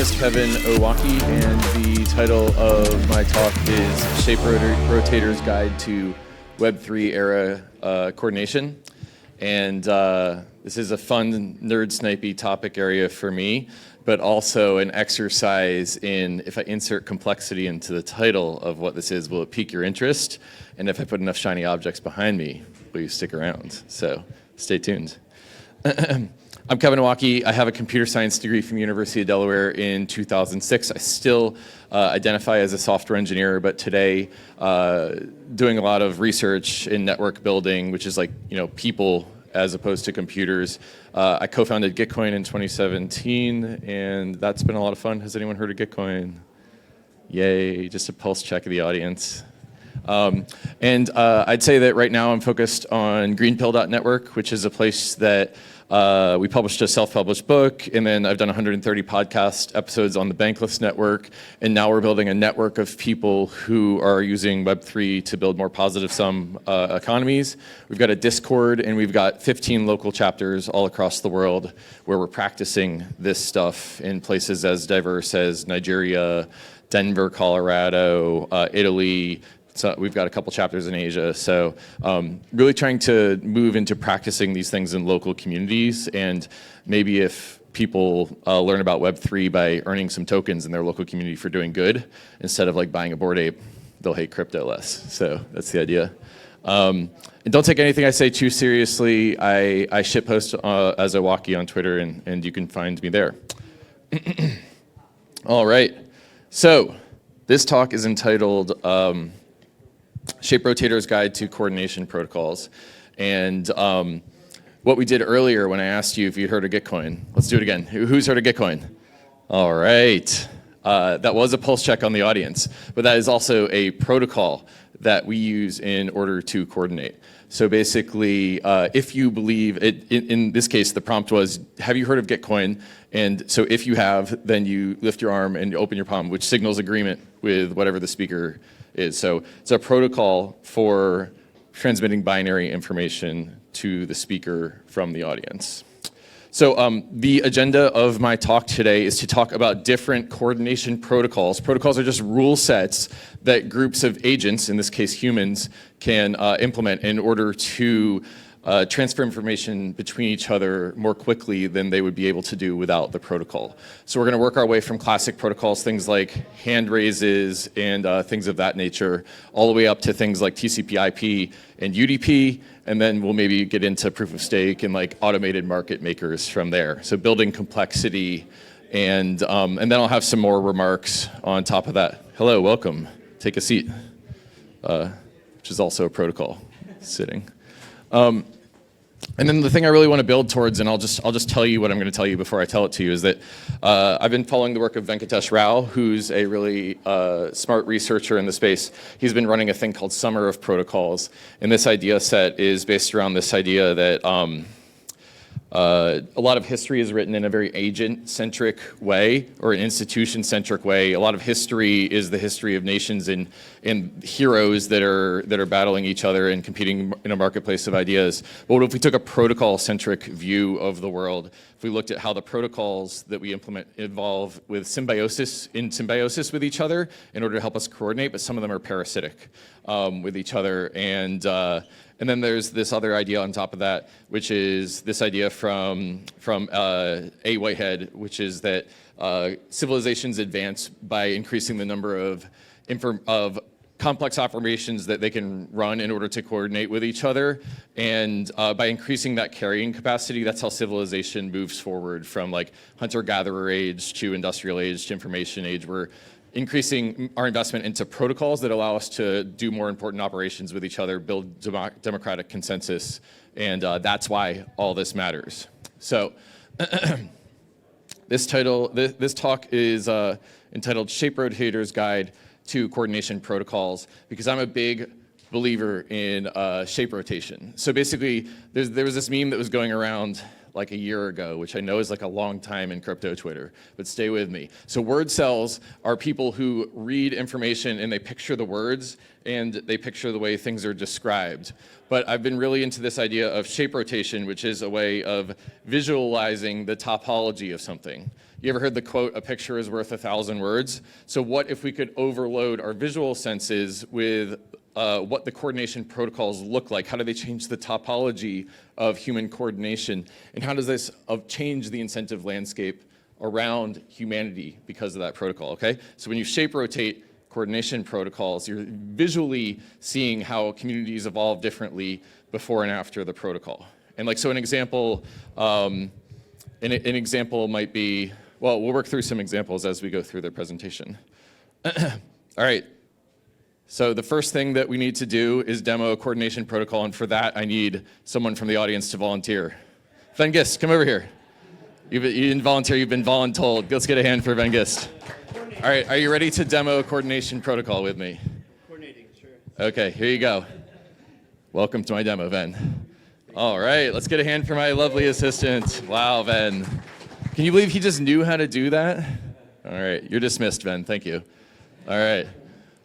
is Kevin Owocki, and the title of my talk is Shape Rotators Guide to Web3 Era Coordination. And this is a fun, nerd-snipey topic area for me, but also an exercise in, if I insert complexity into the title of what this is, will it pique your interest? And if I put enough shiny objects behind me, will you stick around? So stay tuned. I'm Kevin Owocki. I have a computer science degree from the University of Delaware in 2006. I still identify as a software engineer, but today doing a lot of research in network building, which is like, people as opposed to computers. I co-founded Gitcoin in 2017, and that's been a lot of fun. Has anyone heard of Gitcoin? Yay, just a pulse check of the audience. I'd say that right now I'm focused on greenpill.network, which is a place that we published a self-published book, and then I've done 130 podcast episodes on the Bankless network, and now we're building a network of people who are using Web3 to build more positive sum economies. We've got a Discord, and we've got 15 local chapters all across the world where we're practicing this stuff in places as diverse as Nigeria, Denver, Colorado, Italy. So we've got a couple chapters in Asia. So really trying to move into practicing these things in local communities. And maybe if people learn about Web3 by earning some tokens in their local community for doing good, instead of like buying a Bored Ape, they'll hate crypto less. So that's the idea. And don't take anything I say too seriously. I shitpost as Owocki on Twitter, and you can find me there. All right. So this talk is entitled Shape Rotators Guide to Coordination Protocols. And what we did earlier when I asked you if you'd heard of Gitcoin, let's do it again. Who's heard of Gitcoin? All right. That was a pulse check on the audience, but that is also a protocol that we use in order to coordinate. So basically, if you believe, in this case, the prompt was, have you heard of Gitcoin? And so if you have, then you lift your arm and open your palm, which signals agreement with whatever the speaker is. So it's a protocol for transmitting binary information to the speaker from the audience. So the agenda of my talk today is to talk about different coordination protocols. Protocols are just rule sets that groups of agents, in this case humans, can implement in order to transfer information between each other more quickly than they would be able to do without the protocol. So we're going to work our way from classic protocols, things like hand raises and things of that nature, all the way up to things like TCP/IP and UDP, and then we'll maybe get into proof of stake and like automated market makers from there. So building complexity, and then I'll have some more remarks on top of that. Hello, welcome. Take a seat, which is also a protocol, sitting. And then the thing I really want to build towards, and I'll just tell you what I'm going to tell you before I tell it to you, is that I've been following the work of Venkatesh Rao, who's a really smart researcher in the space. He's been running a thing called Summer of Protocols, and this idea set is based around this idea that a lot of history is written in a very agent-centric way, or an institution-centric way. A lot of history is the history of nations and heroes that are battling each other and competing in a marketplace of ideas. But what if we took a protocol-centric view of the world? If we looked at how the protocols that we implement evolve with symbiosis with each other in order to help us coordinate, but some of them are parasitic with each other. And then there's this other idea on top of that, which is this idea from A. Whitehead, which is that civilizations advance by increasing the number of complex operations that they can run in order to coordinate with each other. And by increasing that carrying capacity, that's how civilization moves forward from like hunter-gatherer age to industrial age to information age. We're increasing our investment into protocols that allow us to do more important operations with each other, build democratic consensus, and that's why all this matters. So this talk is entitled Shape Rotators Guide to Coordination Protocols, because I'm a big believer in shape rotation. So basically, there was this meme that was going around like a year ago, which I know is like a long time in crypto Twitter, but stay with me. So word cells are people who read information and they picture the words and they picture the way things are described. But I've been really into this idea of shape rotation, which is a way of visualizing the topology of something. You ever heard the quote, "A picture is worth 1,000 words"? So what if we could overload our visual senses with what the coordination protocols look like? How do they change the topology of human coordination? And how does this change the incentive landscape around humanity because of that protocol, okay? So when you shape rotate coordination protocols, you're visually seeing how communities evolve differently before and after the protocol. And like, so an example might be, well, we'll work through some examples as we go through the presentation. All right. So the first thing that we need to do is demo a coordination protocol, and for that I need someone from the audience to volunteer. Van Gist, come over here. You didn't volunteer, you've been voluntold. Let's get a hand for Van Gist. All right, are you ready to demo a coordination protocol with me? Coordinating, sure. Okay, here you go. Welcome to my demo, Ben. All right, let's get a hand for my lovely assistant. Wow, Ben. Can you believe he just knew how to do that? All right, you're dismissed, Ben, thank you. All right.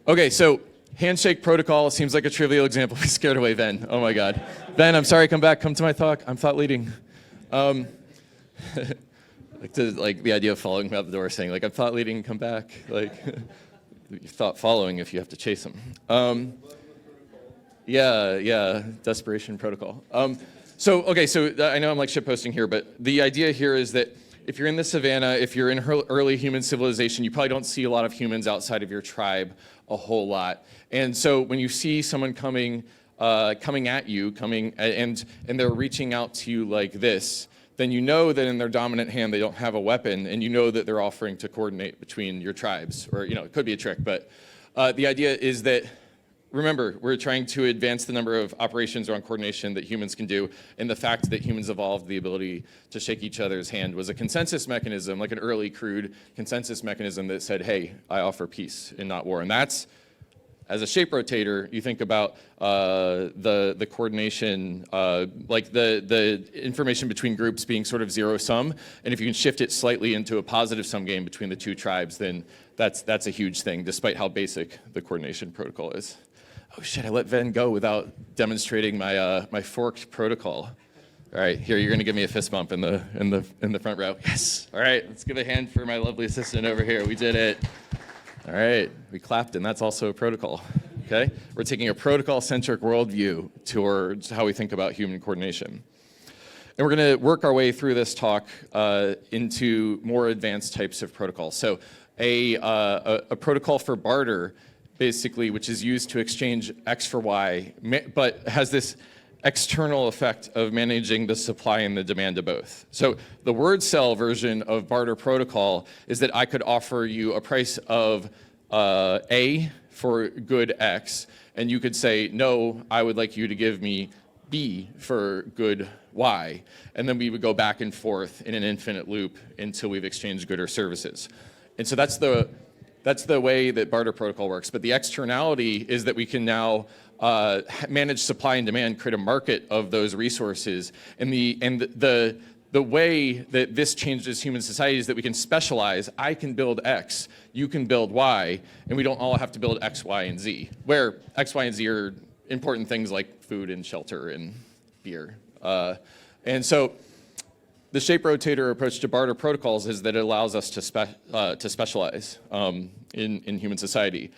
Okay, so handshake protocol seems like a trivial example. We scared away Ben. Oh my God. Ben, I'm sorry, come back, come to my talk. I'm thought leading. Like the idea of following him out the door saying, like, I'm thought leading, come back. Like, thought following if you have to chase him. Yeah, desperation protocol. So I know I'm like shitposting here, but the idea here is that if you're in the savannah, if you're in early human civilization, you probably don't see a lot of humans outside of your tribe a whole lot. And so when you see someone coming at you, and they're reaching out to you like this, then you know that in their dominant hand they don't have a weapon, and you know that they're offering to coordinate between your tribes. Or, it could be a trick, but the idea is that, remember, we're trying to advance the number of operations around coordination that humans can do, and the fact that humans evolved the ability to shake each other's hand was a consensus mechanism, like an early crude consensus mechanism that said, hey, I offer peace and not war. And that's, as a shape rotator, you think about the coordination, like the information between groups being sort of zero sum, and if you can shift it slightly into a positive sum game between the two tribes, then that's a huge thing, despite how basic the coordination protocol is. Oh shit, I let Ven go without demonstrating my forked protocol. All right, here, you're gonna give me a fist bump in the front row. Yes. All right, let's give a hand for my lovely assistant over here. We did it. All right, we clapped, and that's also a protocol, okay? We're taking a protocol-centric worldview towards how we think about human coordination. And we're gonna work our way through this talk into more advanced types of protocols. So a protocol for barter, basically, which is used to exchange X for Y, but has this external effect of managing the supply and the demand of both. So the word cell version of barter protocol is that I could offer you a price of A for good X, and you could say, no, I would like you to give me B for good Y. And then we would go back and forth in an infinite loop until we've exchanged good or services. And so that's the way that barter protocol works. But the externality is that we can now manage supply and demand, create a market of those resources. And the way that this changes human society is that we can specialize. I can build X, you can build Y, and we don't all have to build X, Y, and Z, where X, Y, and Z are important things like food and shelter and beer. And so the shape rotator approach to barter protocols is that it allows us to specialize in human society,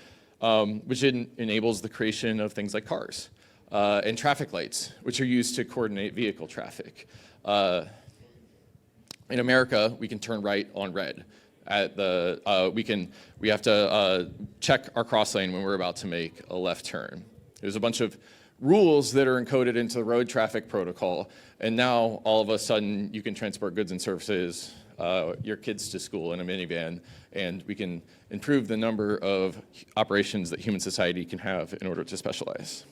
which enables the creation of things like cars and traffic lights, which are used to coordinate vehicle traffic. In America, we can turn right on red. We have to check our cross lane when we're about to make a left turn. There's a bunch of rules that are encoded into the road traffic protocol, and now all of a sudden you can transport goods and services, your kids to school in a minivan, and we can improve the number of operations that human society can have in order to specialize.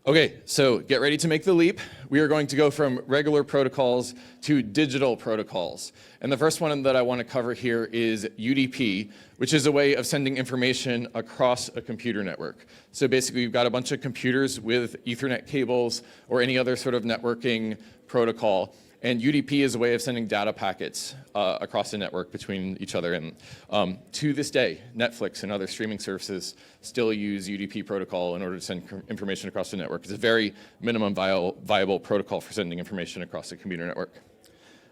Okay, so get ready to make the leap. We are going to go from regular protocols to digital protocols. And the first one that I want to cover here is UDP, which is a way of sending information across a computer network. So basically, you've got a bunch of computers with Ethernet cables or any other sort of networking protocol, And UDP is a way of sending data packets across the network between each other. And to this day, Netflix and other streaming services still use UDP protocol in order to send information across the network. It's a very minimum viable protocol for sending information across the computer network.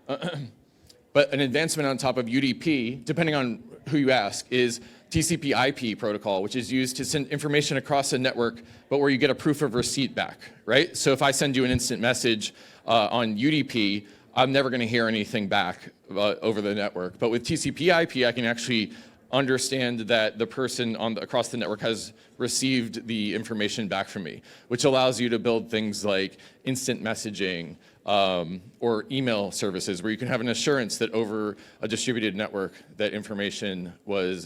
But an advancement on top of UDP, depending on who you ask, is TCP/IP protocol, which is used to send information across a network, but where you get a proof of receipt back, right? So if I send you an instant message on UDP, I'm never going to hear anything back over the network. But with TCP/IP, I can actually understand that the person across the network has received the information back from me, which allows you to build things like instant messaging or email services where you can have an assurance that over a distributed network that information was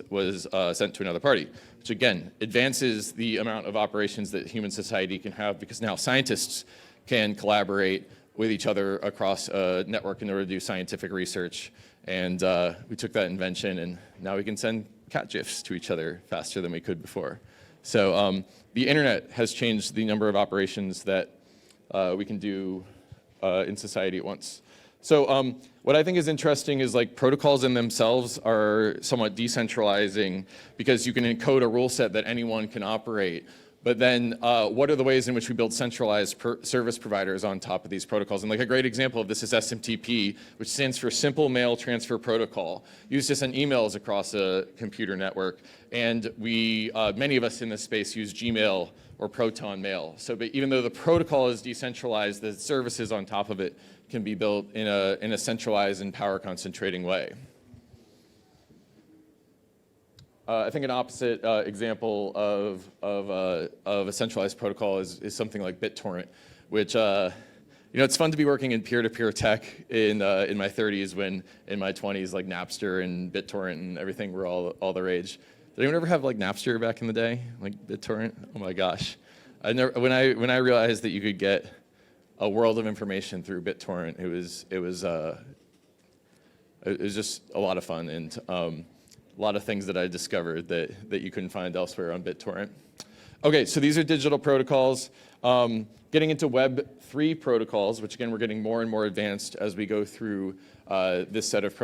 sent to another party, which again advances the amount of operations that human society can have, because now scientists can collaborate with each other across a network in order to do scientific research. And we took that invention, and now we can send cat GIFs to each other faster than we could before. So the internet has changed the number of operations that we can do in society at once. So what I think is interesting is like protocols in themselves are somewhat decentralizing because you can encode a rule set that anyone can operate. But then what are the ways in which we build centralized service providers on top of these protocols? And like a great example of this is SMTP, which stands for Simple Mail Transfer Protocol, used to send emails across a computer network. And we, many of us in this space use Gmail or Proton Mail. So but even though the protocol is decentralized, the services on top of it can be built in a centralized and power concentrating way. I think an opposite example of a centralized protocol is something like BitTorrent, which it's fun to be working in peer-to-peer tech in my 30s when in my 20s like Napster and BitTorrent and everything were all the rage. Did anyone ever have like Napster back in the day, like BitTorrent? Oh my gosh! When I realized that you could get a world of information through BitTorrent, it was just a lot of fun, and a lot of things that I discovered that you couldn't find elsewhere on BitTorrent. Okay, so these are digital protocols. Getting into Web3 protocols, which again we're getting more and more advanced as we go through this set of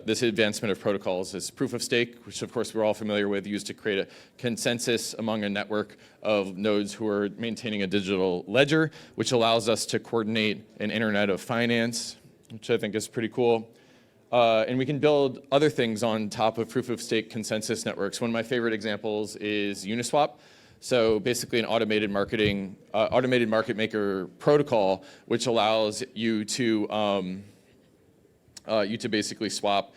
this advancement of protocols, is proof of stake, which of course we're all familiar with, used to create a consensus among a network of nodes who are maintaining a digital ledger, which allows us to coordinate an internet of finance, which I think is pretty cool. And we can build other things on top of proof of stake consensus networks. One of my favorite examples is Uniswap. So basically an automated market maker protocol, which allows you to basically swap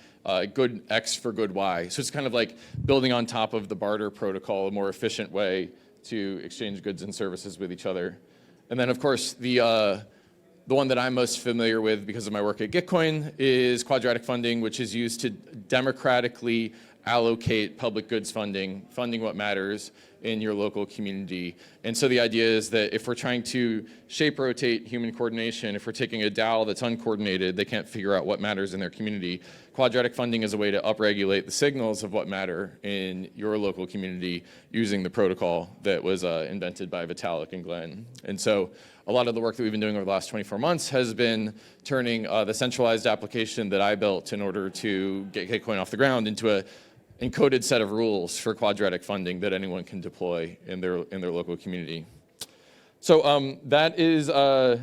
good X for good Y. So it's kind of like building on top of the barter protocol, a more efficient way to exchange goods and services with each other. And then of course the one that I'm most familiar with because of my work at Gitcoin is Quadratic Funding, which is used to democratically allocate public goods funding what matters in your local community. And so the idea is that if we're trying to shape rotate human coordination, if we're taking a DAO that's uncoordinated, they can't figure out what matters in their community, Quadratic Funding is a way to upregulate the signals of what matter in your local community using the protocol that was invented by Vitalik and Glenn. And so a lot of the work that we've been doing over the last 24 months has been turning the centralized application that I built in order to get Gitcoin off the ground into a encoded set of rules for Quadratic Funding that anyone can deploy in their local community. So that is 0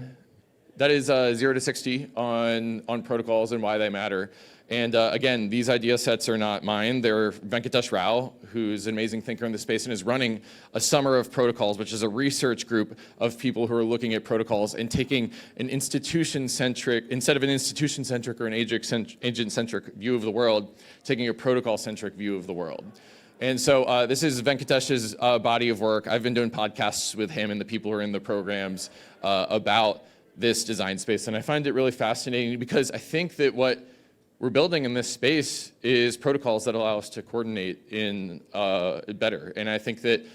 to 60 on protocols and why they matter. And again, these idea sets are not mine. They're Venkatesh Rao, who's an amazing thinker in the space and is running a Summer of Protocols, which is a research group of people who are looking at protocols and taking an institution-centric, instead of an institution-centric or an agent-centric view of the world, taking a protocol-centric view of the world. And so this is Venkatesh's body of work. I've been doing podcasts with him and the people who are in the programs about this design space. And I find it really fascinating because I think that what we're building in this space is protocols that allow us to coordinate in better. And I think that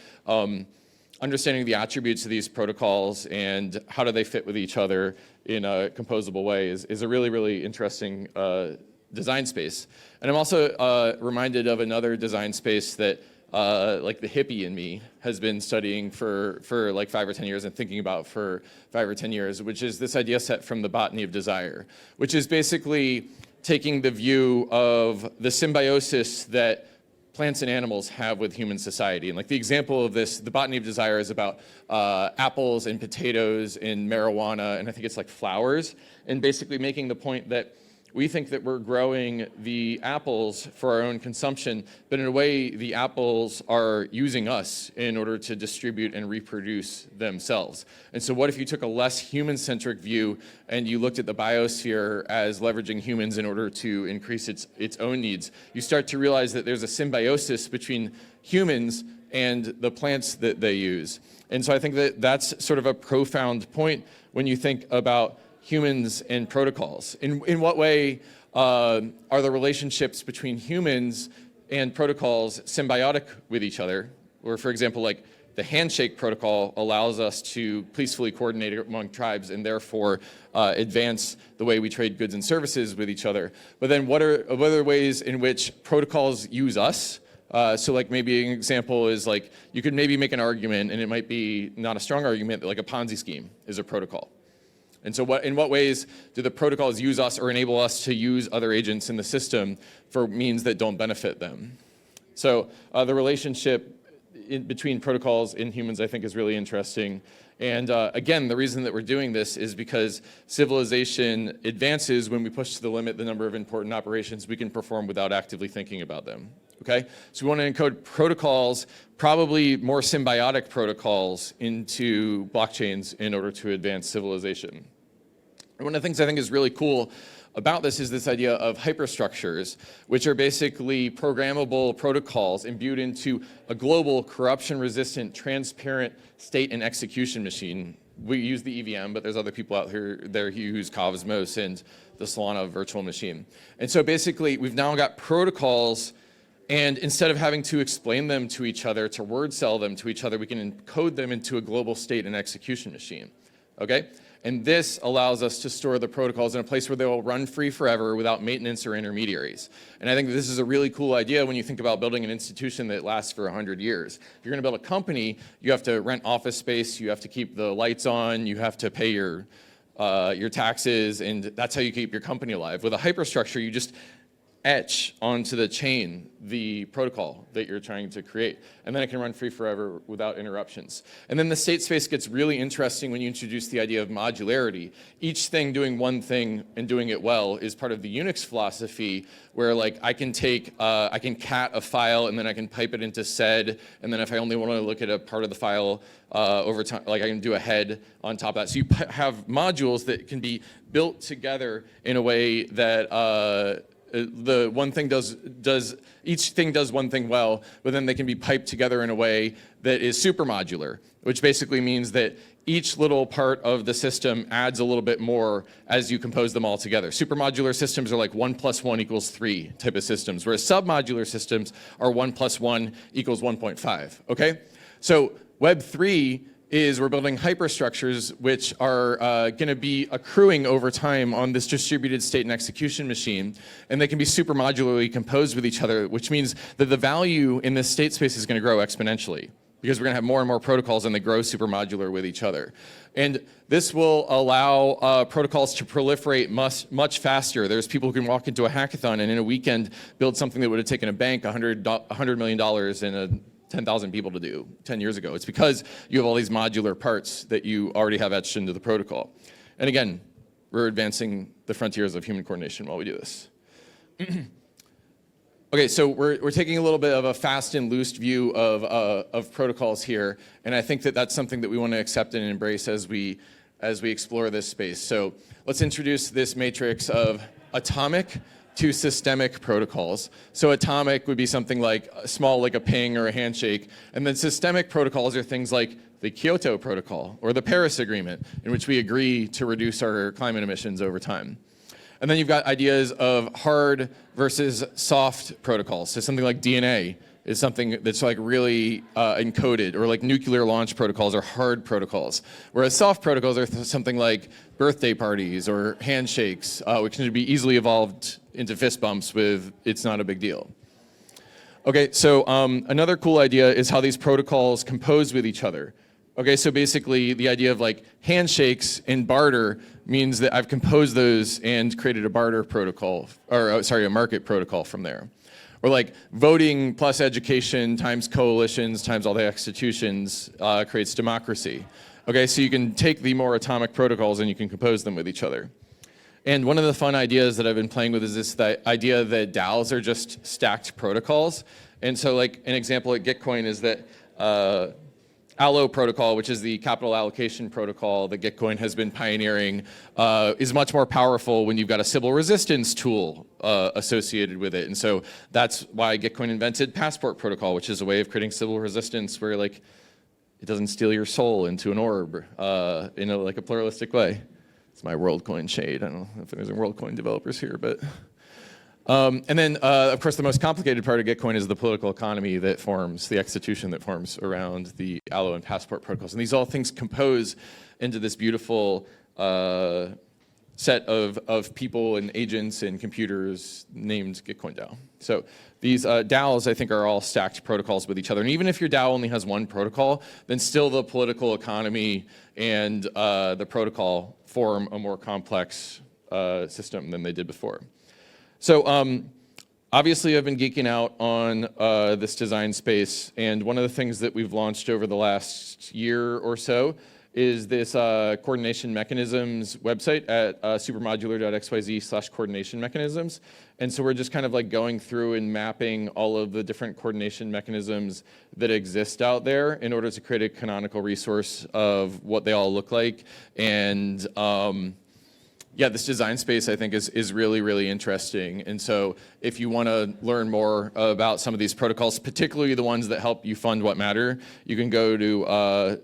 understanding the attributes of these protocols and how do they fit with each other in a composable way is a really, really interesting design space. And I'm also reminded of another design space that like the hippie in me has been studying for like 5 or 10 years and thinking about for 5 or 10 years, which is this idea set from the Botany of Desire, which is basically taking the view of the symbiosis that plants and animals have with human society. And like the example of this, the Botany of Desire is about apples and potatoes and marijuana, and I think it's like flowers, and basically making the point that we think that we're growing the apples for our own consumption, but in a way, the apples are using us in order to distribute and reproduce themselves. And so what if you took a less human-centric view and you looked at the biosphere as leveraging humans in order to increase its own needs? You start to realize that there's a symbiosis between humans and the plants that they use. And so I think that that's sort of a profound point when you think about humans and protocols. In what way are the relationships between humans and protocols symbiotic with each other? Or for example, like the handshake protocol allows us to peacefully coordinate among tribes and therefore advance the way we trade goods and services with each other. But then what are other ways in which protocols use us? So like maybe an example is like you could maybe make an argument, and it might be not a strong argument, that like a Ponzi scheme is a protocol. And so in what ways do the protocols use us or enable us to use other agents in the system for means that don't benefit them? So the relationship between protocols and humans, I think, is really interesting. And again, the reason that we're doing this is because civilization advances when we push to the limit the number of important operations we can perform without actively thinking about them. Okay? So we want to encode protocols, probably more symbiotic protocols, into blockchains in order to advance civilization. And one of the things I think is really cool about this is this idea of hyperstructures, which are basically programmable protocols imbued into a global, corruption-resistant, transparent state and execution machine. We use the EVM, but there's other people out there who use Cosmos and the Solana virtual machine. And so basically, we've now got protocols, and instead of having to explain them to each other, to word cell them to each other, we can encode them into a global state and execution machine. Okay? And this allows us to store the protocols in a place where they will run free forever without maintenance or intermediaries. And I think this is a really cool idea when you think about building an institution that lasts for 100 years. If you're going to build a company, you have to rent office space, you have to keep the lights on, you have to pay your taxes, and that's how you keep your company alive. With a hyperstructure, you just etch onto the chain the protocol that you're trying to create, and then it can run free forever without interruptions. And then the state space gets really interesting when you introduce the idea of modularity. Each thing doing one thing and doing it well is part of the Unix philosophy, where like I can cat a file and then I can pipe it into sed, and then if I only want to look at a part of the file over time, like I can do a head on top of that. So you have modules that can be built together in a way that the one thing each thing does one thing well, but then they can be piped together in a way that is supermodular, which basically means that each little part of the system adds a little bit more as you compose them all together. Supermodular systems are like 1 + 1 = 3 type of systems, whereas submodular systems are 1 + 1 = 1.5, okay? So Web3 is we're building hyperstructures which are going to be accruing over time on this distributed state and execution machine, and they can be super modularly composed with each other, which means that the value in this state space is going to grow exponentially because we're going to have more and more protocols and they grow super modular with each other. And this will allow protocols to proliferate much faster. There's people who can walk into a hackathon and in a weekend build something that would have taken a bank $100 million and 10,000 people to do 10 years ago. It's because you have all these modular parts that you already have etched into the protocol. And again, we're advancing the frontiers of human coordination while we do this. Okay, so we're taking a little bit of a fast and loose view of protocols here, and I think that that's something that we want to accept and embrace as we explore this space. So let's introduce this matrix of atomic to systemic protocols. So atomic would be something like small, like a ping or a handshake, and then systemic protocols are things like the Kyoto Protocol or the Paris Agreement, in which we agree to reduce our climate emissions over time. And then you've got ideas of hard versus soft protocols. So something like DNA is something that's like really encoded, or like nuclear launch protocols are hard protocols. Whereas soft protocols are something like birthday parties or handshakes, which can be easily evolved into fist bumps with it's not a big deal. Okay, so another cool idea is how these protocols compose with each other. Okay, so basically the idea of like handshakes and barter means that I've composed those and created a barter protocol, or sorry, a market protocol from there. Or like voting plus education times coalitions times all the institutions creates democracy. Okay, so you can take the more atomic protocols and you can compose them with each other. And one of the fun ideas that I've been playing with is this idea that DAOs are just stacked protocols. And so like an example at Gitcoin is that Allo protocol, which is the capital allocation protocol that Gitcoin has been pioneering, is much more powerful when you've got a Sybil resistance tool associated with it. And so that's why Gitcoin invented Passport protocol, which is a way of creating Sybil resistance where like it doesn't steal your soul into an orb in like a pluralistic way. It's my WorldCoin shade. I don't know if there's any WorldCoin developers here, but. And then, of course, the most complicated part of Gitcoin is the political economy that forms, the execution that forms around the Allo and Passport protocols. And these all things compose into this beautiful set of people and agents and computers named Gitcoin DAO. So these DAOs, I think, are all stacked protocols with each other. And even if your DAO only has one protocol, then still the political economy and the protocol form a more complex system than they did before. So obviously I've been geeking out on this design space, and one of the things that we've launched over the last year or so is this coordination mechanisms website at supermodular.xyz/coordination mechanisms. And so we're just kind of like going through and mapping all of the different coordination mechanisms that exist out there in order to create a canonical resource of what they all look like. And yeah, this design space, I think, is really, really interesting. And so if you want to learn more about some of these protocols, particularly the ones that help you fund what matter, you can go to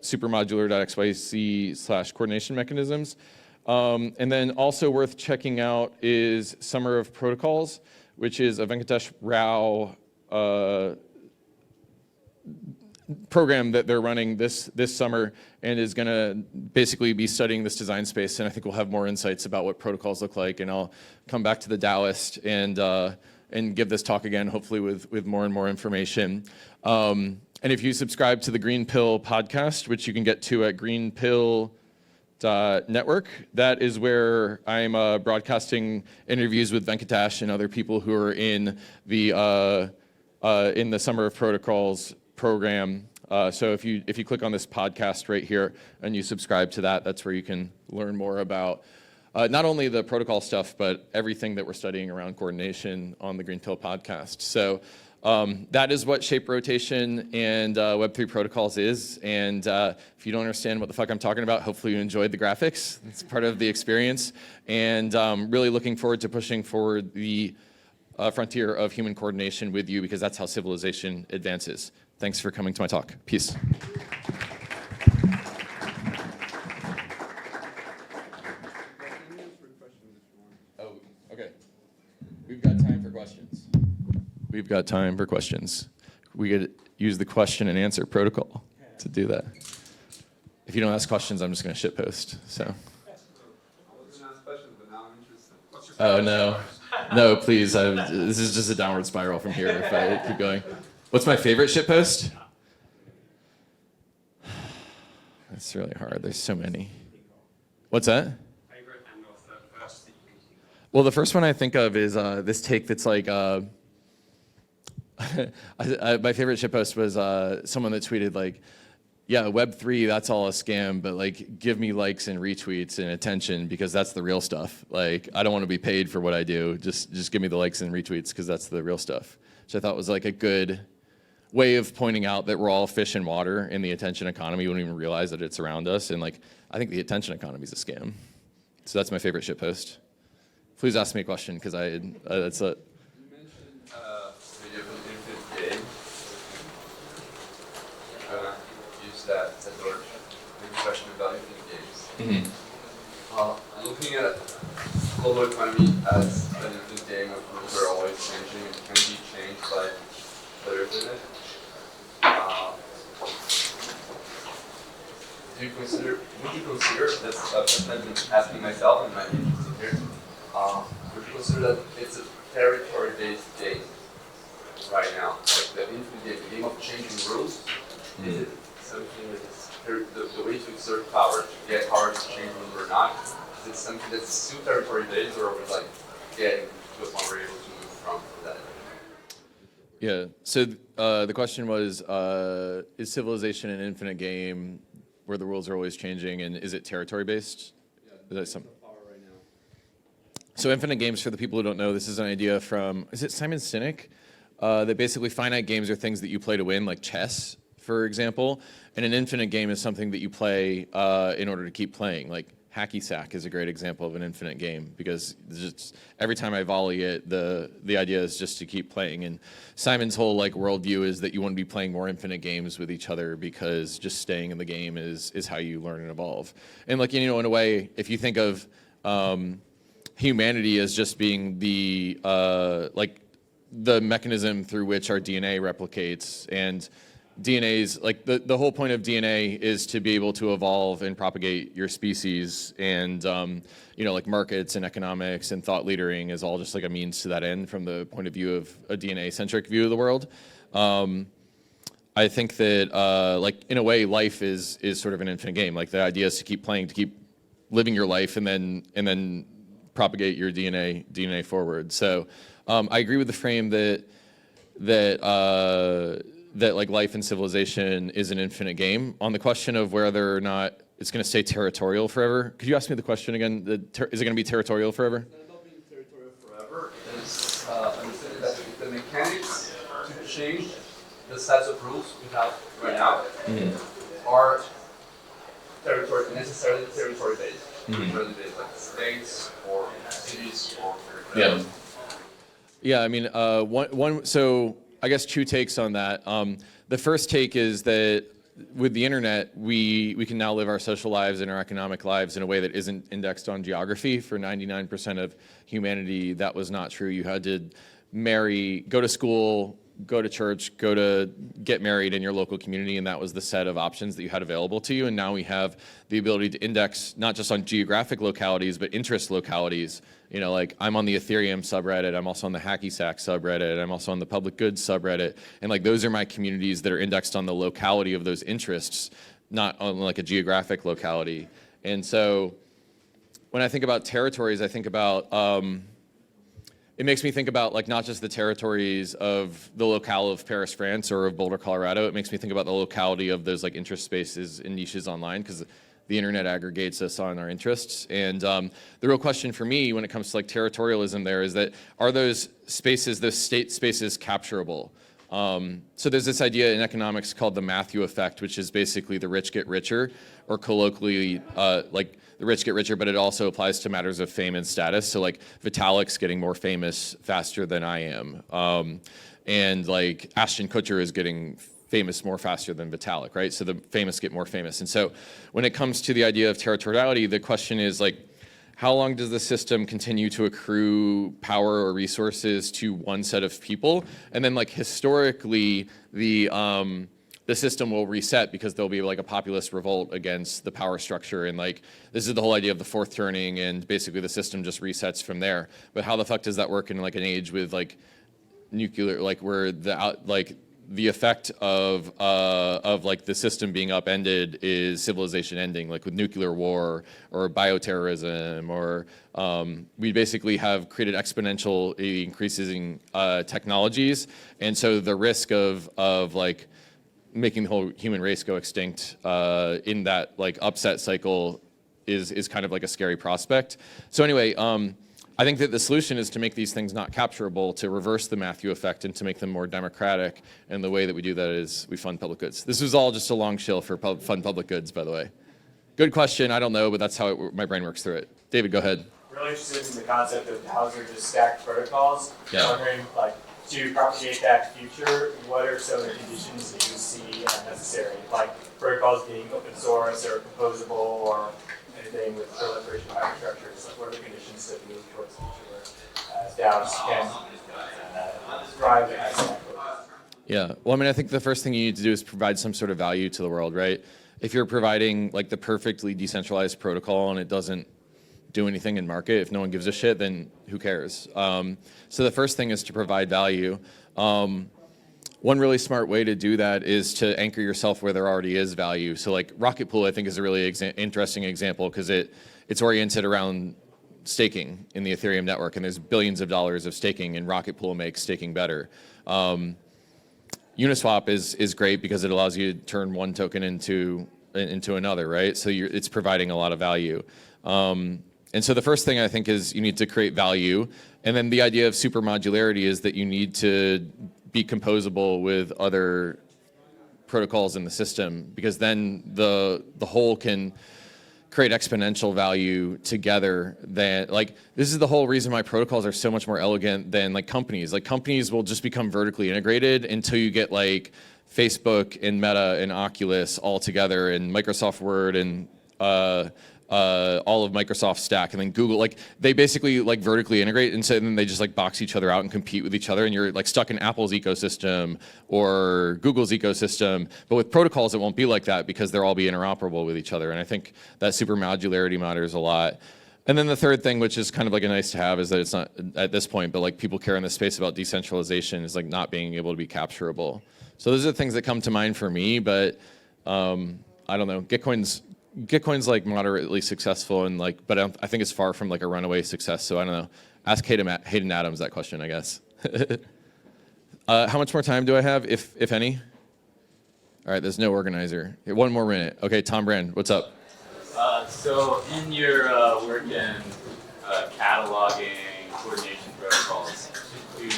supermodular.xyz/coordination mechanisms. And then also worth checking out is Summer of Protocols, which is a Venkatesh Rao program that they're running this summer, and is going to basically be studying this design space. And I think we'll have more insights about what protocols look like. And I'll come back to the Taoist and give this talk again, hopefully with more and more information. And if you subscribe to the Green Pill podcast, which you can get to at greenpill.network, that is where I'm broadcasting interviews with Venkatesh and other people who are in the Summer of Protocols program. So if you click on this podcast right here and you subscribe to that, that's where you can learn more about not only the protocol stuff, but everything that we're studying around coordination on the Green Pill podcast. So that is what shape rotation and Web3 protocols is. And if you don't understand what the fuck I'm talking about, hopefully you enjoyed the graphics. It's part of the experience. And really looking forward to pushing forward the frontier of human coordination with you, because that's how civilization advances. Thanks for coming to my talk. Peace. Oh, okay. We've got time for questions. We've got time for questions. We could use the question and answer protocol to do that. If you don't ask questions, I'm just going to shitpost. So. Oh no, no, please. This is just a downward spiral from here if I keep going. What's my favorite shitpost? That's really hard. There's so many. What's that? Favorite and also first that you can think of. Well, the first one I think of is this take that's like. My favorite shitpost was someone that tweeted like, "Yeah, Web3, that's all a scam, but like, give me likes and retweets and attention because that's the real stuff. Like, I don't want to be paid for what I do. Just give me the likes and retweets because that's the real stuff." Which I thought was like a good way of pointing out that we're all fish in water in the attention economy. We don't even realize that it's around us. And like, I think the attention economy is a scam. So that's my favorite shitpost. Please ask me a question because that's it. You mentioned video for the infinite game. Use that as our question about infinite games. I'm looking at global economy as an infinite game of rules are always changing and can be changed by players in it. Would you consider, that's a question I've been asking myself and might be interested here, would you consider that it's a territory-based game right now? Like the infinite game, the game of changing rules? Is it something that is the way to exert power, to get power to change rules or not? Is it something that's still territory based, or are we like getting to a point where we're able to move from that? Yeah, so the question was, is civilization an infinite game where the rules are always changing, and is it territory based? Is that something? So infinite games, for the people who don't know, this is an idea from, is it Simon Sinek? That basically finite games are things that you play to win, like chess, for example. And an infinite game is something that you play in order to keep playing. Like hacky sack is a great example of an infinite game, because just every time I volley it, the idea is just to keep playing. And Simon's whole like worldview is that you want to be playing more infinite games with each other, because just staying in the game is how you learn and evolve. And like, you know, in a way, if you think of humanity as just being the like the mechanism through which our DNA replicates, and DNA's like the whole point of DNA is to be able to evolve and propagate your species, and you know, like markets and economics and thought leadering is all just like a means to that end from the point of view of a DNA-centric view of the world. I think that like in a way life is sort of an infinite game. Like the idea is to keep playing, to keep living your life, and then propagate your DNA forward. So I agree with the frame that like life and civilization is an infinite game. On the question of whether or not it's going to stay territorial forever, could you ask me the question again? Is it going to be territorial forever? It's not being territorial forever. It's understanding that the mechanics to change the sets of rules we have right now are necessarily territory based. Really based, like states or cities or yeah. Yeah, I mean, so I guess two takes on that. The first take is that with the internet, we can now live our social lives and our economic lives in a way that isn't indexed on geography. For 99% of humanity, that was not true. You had to marry, go to school, go to church, get married in your local community, and that was the set of options that you had available to you. And now we have the ability to index not just on geographic localities, but interest localities. You know, like I'm on the Ethereum subreddit, I'm also on the hacky sack subreddit, I'm also on the public goods subreddit, and like those are my communities that are indexed on the locality of those interests, not on like a geographic locality. And so when I think about territories, I think about it makes me think about like not just the territories of the locale of Paris, France, or of Boulder, Colorado. It makes me think about the locality of those like interest spaces and niches online, because the internet aggregates us on our interests. And the real question for me when it comes to like territorialism there is that are those spaces, those state spaces, capturable? So there's this idea in economics called the Matthew effect, which is basically the rich get richer, or colloquially like the rich get richer, but it also applies to matters of fame and status. So like Vitalik's getting more famous faster than I am. And like Ashton Kutcher is getting famous more faster than Vitalik, right? So the famous get more famous. And so when it comes to the idea of territoriality, the question is like, how long does the system continue to accrue power or resources to one set of people? And then like historically, the system will reset because there'll be like a populist revolt against the power structure. And like, this is the whole idea of the fourth turning, and basically the system just resets from there. But how the fuck does that work in like an age with like nuclear, like where the effect of like the system being upended is civilization ending, like with nuclear war or bioterrorism, or we basically have created exponential increasing technologies, and so the risk of like making the whole human race go extinct in that like upset cycle is kind of like a scary prospect. So anyway, I think that the solution is to make these things not capturable, to reverse the Matthew effect, and to make them more democratic. And the way that we do that is we fund public goods. This was all just a long shill for fund public goods, by the way. Good question. I don't know, but that's how my brain works through it. David, go ahead. Really interested in the concept of how they're just stacked protocols. Yeah. Wondering, like, to propagate that future, what are some of the conditions that you see necessary? Like protocols being open source or composable, or anything with proliferation of hyperstructures. Like, what are the conditions to move towards the future where DAOs can drive the stack? Yeah. Well, I mean, I think the first thing you need to do is provide some sort of value to the world, right? If you're providing like the perfectly decentralized protocol and it doesn't do anything in market, if no one gives a shit, then who cares? So the first thing is to provide value. one really smart way to do that is to anchor yourself where there already is value. So like Rocket Pool, I think, is a really interesting example because it's oriented around staking in the Ethereum network, and there's billions of dollars of staking, and Rocket Pool makes staking better. Uniswap is great because it allows you to turn one token into another, right? So it's providing a lot of value. And so the first thing I think is you need to create value, and then the idea of supermodularity is that you need to be composable with other protocols in the system, because then the whole can create exponential value together. Like, this is the whole reason why protocols are so much more elegant than like companies. Like, companies will just become vertically integrated until you get like Facebook and Meta and Oculus all together, and Microsoft Word and all of Microsoft stack, and then Google. Like, they basically like vertically integrate, and so then they just like box each other out and compete with each other, and you're like stuck in Apple's ecosystem or Google's ecosystem. But with protocols, it won't be like that because they'll all be interoperable with each other. And I think that supermodularity matters a lot. And then the third thing, which is kind of like a nice to have, is that it's not at this point, but like people care in this space about decentralization, is like not being able to be capturable. So those are the things that come to mind for me, but I don't know. Gitcoin's like moderately successful, and like, but I think it's far from like a runaway success. So I don't know. Ask Hayden Adams that question, I guess. How much more time do I have, if any? All right, there's no organizer. Okay, one more minute. Okay, Tom Brand, what's up? So in your work in cataloging coordination protocols, do you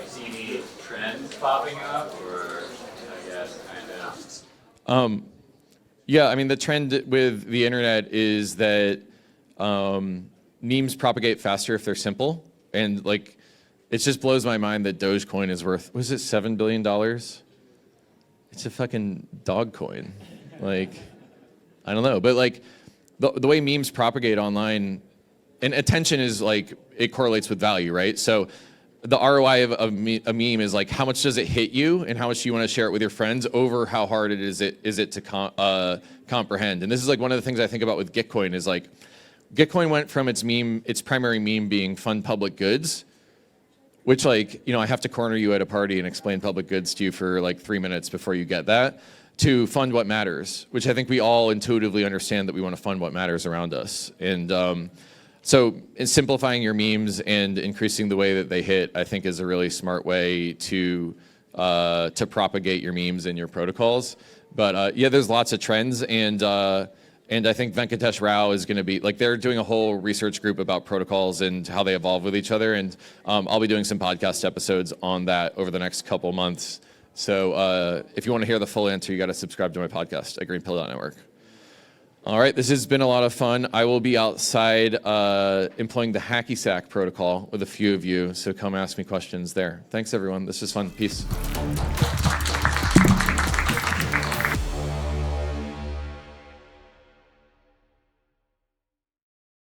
see any trends popping up, or I guess kind of? Yeah, I mean, the trend with the internet is that memes propagate faster if they're simple. And like, it just blows my mind that Dogecoin is worth, was it $7 billion? It's a fucking dog coin. Like, I don't know. But like, the way memes propagate online, and attention is like, it correlates with value, right? So the ROI of a meme is like, how much does it hit you and how much do you want to share it with your friends over how hard is it to comprehend. And this is like one of the things I think about with Gitcoin is like, Gitcoin went from its primary meme being fund public goods, which like, you know, I have to corner you at a party and explain public goods to you for like 3 minutes before you get that, to fund what matters, which I think we all intuitively understand that we want to fund what matters around us. And so in simplifying your memes and increasing the way that they hit, I think is a really smart way to propagate your memes and your protocols. But yeah, there's lots of trends, and I think Venkatesh Rao is going to be, like, they're doing a whole research group about protocols and how they evolve with each other, and I'll be doing some podcast episodes on that over the next couple months. So if you want to hear the full answer, you got to subscribe to my podcast at greenpill.network. All right, this has been a lot of fun. I will be outside employing the hacky sack protocol with a few of you, so come ask me questions there. Thanks, everyone. This was fun. Peace.